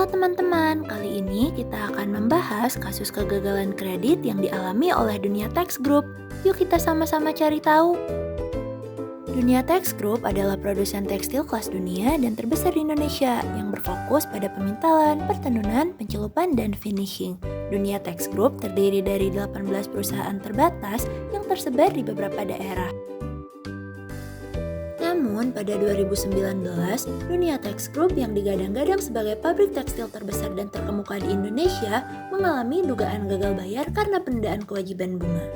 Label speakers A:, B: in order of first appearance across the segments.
A: Halo teman-teman, kali ini kita akan membahas kasus kegagalan kredit yang dialami oleh Dunia Tax Group. Yuk kita sama-sama cari tahu. Dunia Tax Group adalah produsen tekstil kelas dunia dan terbesar di Indonesia yang berfokus pada pemintalan, pertenunan, pencelupan, dan finishing. Dunia Tax Group terdiri dari 18 perusahaan terbatas yang tersebar di beberapa daerah. Namun, pada 2019, Dunia Tax Group yang digadang-gadang sebagai pabrik tekstil terbesar dan terkemuka di Indonesia mengalami dugaan gagal bayar karena penundaan kewajiban bunga.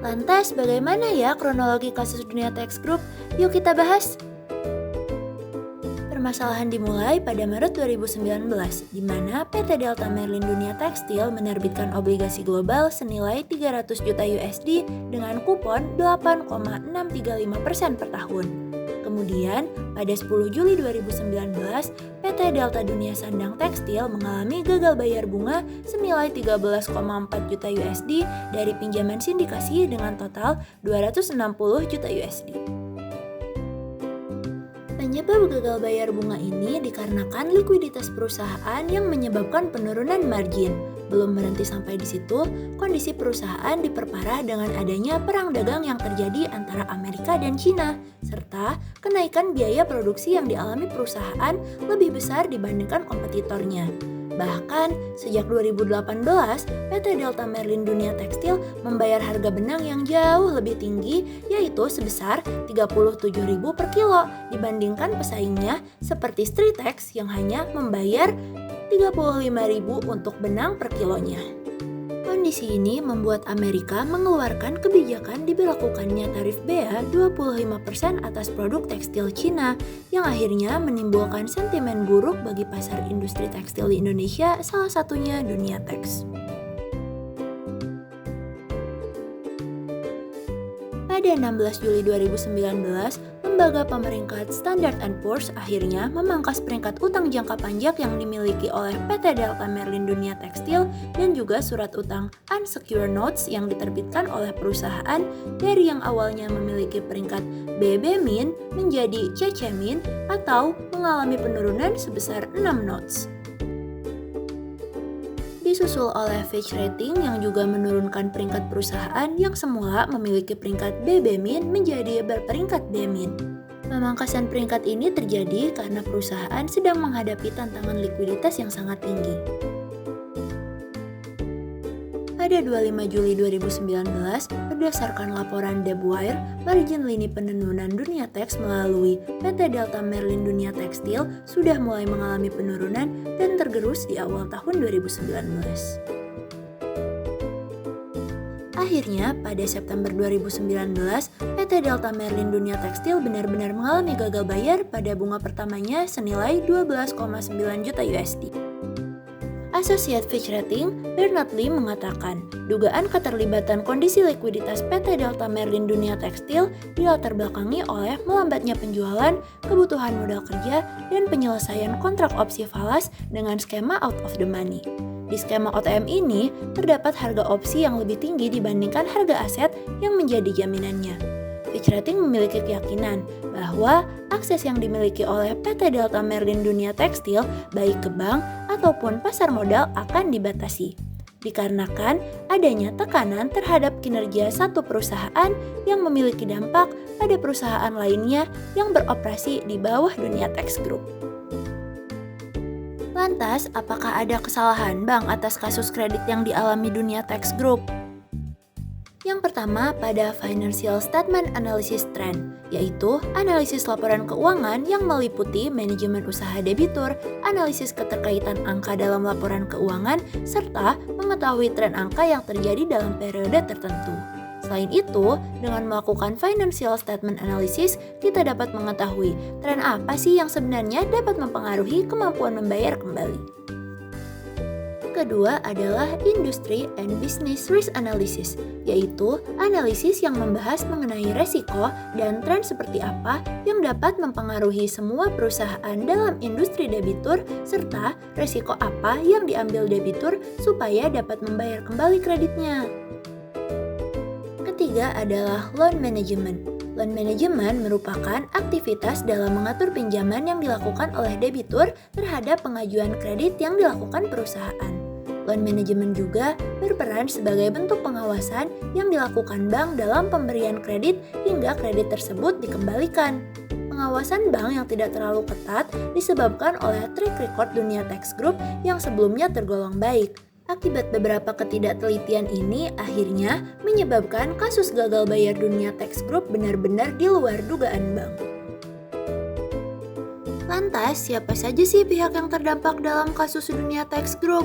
A: Lantas, bagaimana ya kronologi kasus Dunia Tax Group? Yuk kita bahas! Permasalahan dimulai pada Maret 2019, di mana PT Delta Merlin Dunia Tekstil menerbitkan obligasi global senilai 300 juta USD dengan kupon 8,635% per tahun. Kemudian, pada 10 Juli 2019, PT Delta Dunia Sandang Tekstil mengalami gagal bayar bunga senilai 13,4 juta USD dari pinjaman sindikasi dengan total 260 juta USD. Penyebab gagal bayar bunga ini dikarenakan likuiditas perusahaan yang menyebabkan penurunan margin. Belum berhenti sampai di situ, kondisi perusahaan diperparah dengan adanya perang dagang yang terjadi antara Amerika dan China, serta kenaikan biaya produksi yang dialami perusahaan lebih besar dibandingkan kompetitornya. Bahkan, sejak 2018, PT Delta Merlin Dunia Tekstil membayar harga benang yang jauh lebih tinggi, yaitu sebesar Rp37.000 per kilo, dibandingkan pesaingnya seperti Stritex yang hanya membayar Rp35.000 untuk benang per kilonya. Kondisi ini membuat Amerika mengeluarkan kebijakan diberlakukannya tarif bea 25% atas produk tekstil Cina yang akhirnya menimbulkan sentimen buruk bagi pasar industri tekstil di Indonesia, salah satunya Dunia Tax. Pada 16 Juli 2019, lembaga pemeringkat Standard & Poor's akhirnya memangkas peringkat utang jangka panjang yang dimiliki oleh PT Delta Merlin Dunia Tekstil dan juga surat utang unsecured notes yang diterbitkan oleh perusahaan dari yang awalnya memiliki peringkat BB- menjadi CC- atau mengalami penurunan sebesar 6 notes. Disusul oleh Fitch Rating yang juga menurunkan peringkat perusahaan yang semula memiliki peringkat BB- menjadi berperingkat B-. Pemangkasan peringkat ini terjadi karena perusahaan sedang menghadapi tantangan likuiditas yang sangat tinggi. Pada 25 Juli 2019, berdasarkan laporan Debtwire, margin lini penenunan Dunia Tax melalui PT Delta Merlin Dunia Tekstil sudah mulai mengalami penurunan dan tergerus di awal tahun 2019. Akhirnya, pada September 2019, PT Delta Merlin Dunia Tekstil benar-benar mengalami gagal bayar pada bunga pertamanya senilai 12,9 juta USD. Associate Fitch Rating, Bernard Lee mengatakan, dugaan keterlibatan kondisi likuiditas PT Delta Merlin Dunia Tekstil dilatar belakangi oleh melambatnya penjualan, kebutuhan modal kerja, dan penyelesaian kontrak opsi falas dengan skema out of the money. Di skema OTM ini, terdapat harga opsi yang lebih tinggi dibandingkan harga aset yang menjadi jaminannya. Fitch Rating memiliki keyakinan bahwa akses yang dimiliki oleh PT Delta Merlin Dunia Tekstil baik ke bank ataupun pasar modal akan dibatasi, dikarenakan adanya tekanan terhadap kinerja satu perusahaan yang memiliki dampak pada perusahaan lainnya yang beroperasi di bawah Dunia Tax Group. Lantas, apakah ada kesalahan bank atas kasus kredit yang dialami Dunia Tax Group? Yang pertama, pada Financial Statement Analysis Trend, yaitu analisis laporan keuangan yang meliputi manajemen usaha debitur, analisis keterkaitan angka dalam laporan keuangan, serta mengetahui tren angka yang terjadi dalam periode tertentu. Selain itu, dengan melakukan Financial Statement Analysis, kita dapat mengetahui tren apa sih yang sebenarnya dapat mempengaruhi kemampuan membayar kembali. Kedua adalah Industry and Business Risk Analysis, yaitu analisis yang membahas mengenai resiko dan tren seperti apa yang dapat mempengaruhi semua perusahaan dalam industri debitur, serta resiko apa yang diambil debitur supaya dapat membayar kembali kreditnya. Ketiga adalah Loan Management. Loan management merupakan aktivitas dalam mengatur pinjaman yang dilakukan oleh debitur terhadap pengajuan kredit yang dilakukan perusahaan. Loan management juga berperan sebagai bentuk pengawasan yang dilakukan bank dalam pemberian kredit hingga kredit tersebut dikembalikan. Pengawasan bank yang tidak terlalu ketat disebabkan oleh track record Dunia Tax Group yang sebelumnya tergolong baik. Akibat beberapa ketidaktelitian ini akhirnya menyebabkan kasus gagal bayar Dunia Tax Group benar-benar di luar dugaan bank. Lantas, siapa saja sih pihak yang terdampak dalam kasus Dunia Tax Group?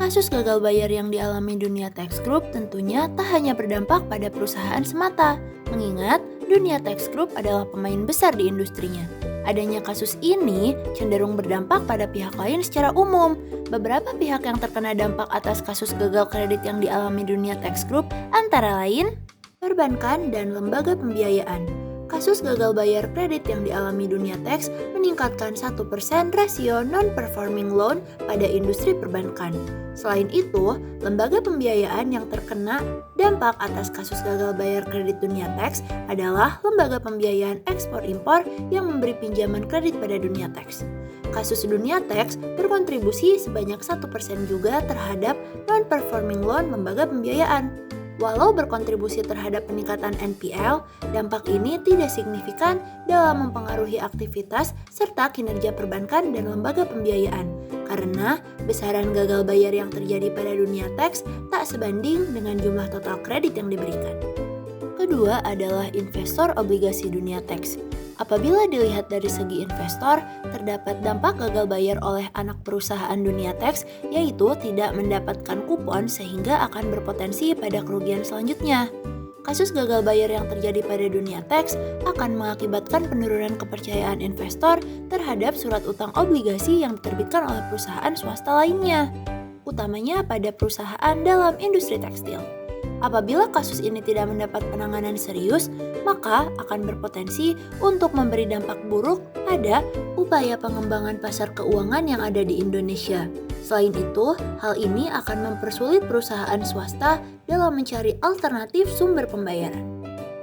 A: Kasus gagal bayar yang dialami Dunia Tax Group tentunya tak hanya berdampak pada perusahaan semata, mengingat Dunia Tax Group adalah pemain besar di industrinya. Adanya kasus ini cenderung berdampak pada pihak lain secara umum. Beberapa pihak yang terkena dampak atas kasus gagal kredit yang dialami Dunia Tax Group antara lain perbankan dan lembaga pembiayaan. Kasus gagal bayar kredit yang dialami Dunia Tax meningkatkan 1% rasio non-performing loan pada industri perbankan. Selain itu, lembaga pembiayaan yang terkena dampak atas kasus gagal bayar kredit Dunia Tax adalah lembaga pembiayaan ekspor-impor yang memberi pinjaman kredit pada Dunia Tax. Kasus Dunia Tax berkontribusi sebanyak 1% juga terhadap non-performing loan lembaga pembiayaan. Walau berkontribusi terhadap peningkatan NPL, dampak ini tidak signifikan dalam mempengaruhi aktivitas serta kinerja perbankan dan lembaga pembiayaan, karena besaran gagal bayar yang terjadi pada Dunia Tax tak sebanding dengan jumlah total kredit yang diberikan. Kedua adalah investor obligasi Dunia Tax. Apabila dilihat dari segi investor, terdapat dampak gagal bayar oleh anak perusahaan Dunia Tax, yaitu tidak mendapatkan kupon sehingga akan berpotensi pada kerugian selanjutnya. Kasus gagal bayar yang terjadi pada Dunia Tax akan mengakibatkan penurunan kepercayaan investor terhadap surat utang obligasi yang diterbitkan oleh perusahaan swasta lainnya, utamanya pada perusahaan dalam industri tekstil. Apabila kasus ini tidak mendapat penanganan serius, maka akan berpotensi untuk memberi dampak buruk pada upaya pengembangan pasar keuangan yang ada di Indonesia. Selain itu, hal ini akan mempersulit perusahaan swasta dalam mencari alternatif sumber pembayaran.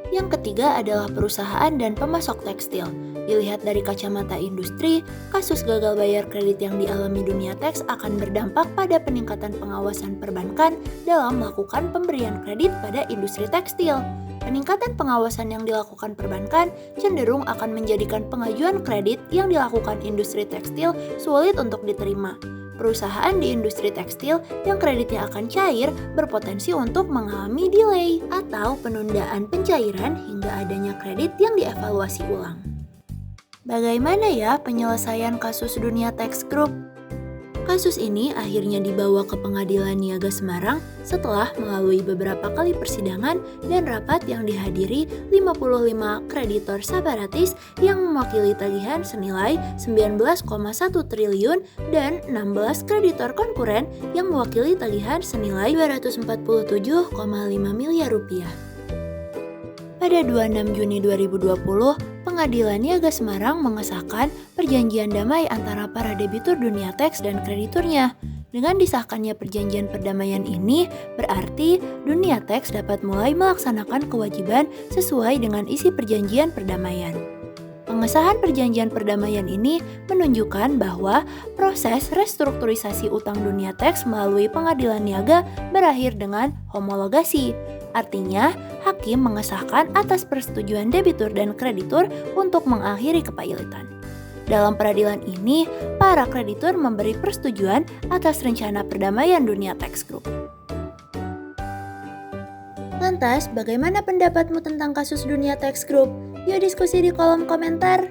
A: Yang ketiga adalah perusahaan dan pemasok tekstil. Dilihat dari kacamata industri, kasus gagal bayar kredit yang dialami Dunia Tax akan berdampak pada peningkatan pengawasan perbankan dalam melakukan pemberian kredit pada industri tekstil. Peningkatan pengawasan yang dilakukan perbankan cenderung akan menjadikan pengajuan kredit yang dilakukan industri tekstil sulit untuk diterima. Perusahaan di industri tekstil yang kreditnya akan cair berpotensi untuk mengalami delay atau penundaan pencairan hingga adanya kredit yang dievaluasi ulang. Bagaimana ya penyelesaian kasus Dunia Tax Group? Kasus ini akhirnya dibawa ke Pengadilan Niaga Semarang setelah melalui beberapa kali persidangan dan rapat yang dihadiri 55 kreditor separatis yang mewakili tagihan senilai 19,1 triliun dan 16 kreditor konkuren yang mewakili tagihan senilai 247,5 miliar rupiah. Pada 26 Juni 2020, Pengadilan Niaga Semarang mengesahkan perjanjian damai antara para debitur Dunia Tax dan krediturnya. Dengan disahkannya perjanjian perdamaian ini, berarti Dunia Tax dapat mulai melaksanakan kewajiban sesuai dengan isi perjanjian perdamaian. Pengesahan perjanjian perdamaian ini menunjukkan bahwa proses restrukturisasi utang Dunia Tax melalui Pengadilan Niaga berakhir dengan homologasi. Artinya, hakim mengesahkan atas persetujuan debitur dan kreditur untuk mengakhiri kepailitan. Dalam peradilan ini, para kreditur memberi persetujuan atas rencana perdamaian Dunia Tax Group. Lantas, bagaimana pendapatmu tentang kasus Dunia Tax Group? Yuk diskusi di kolom komentar.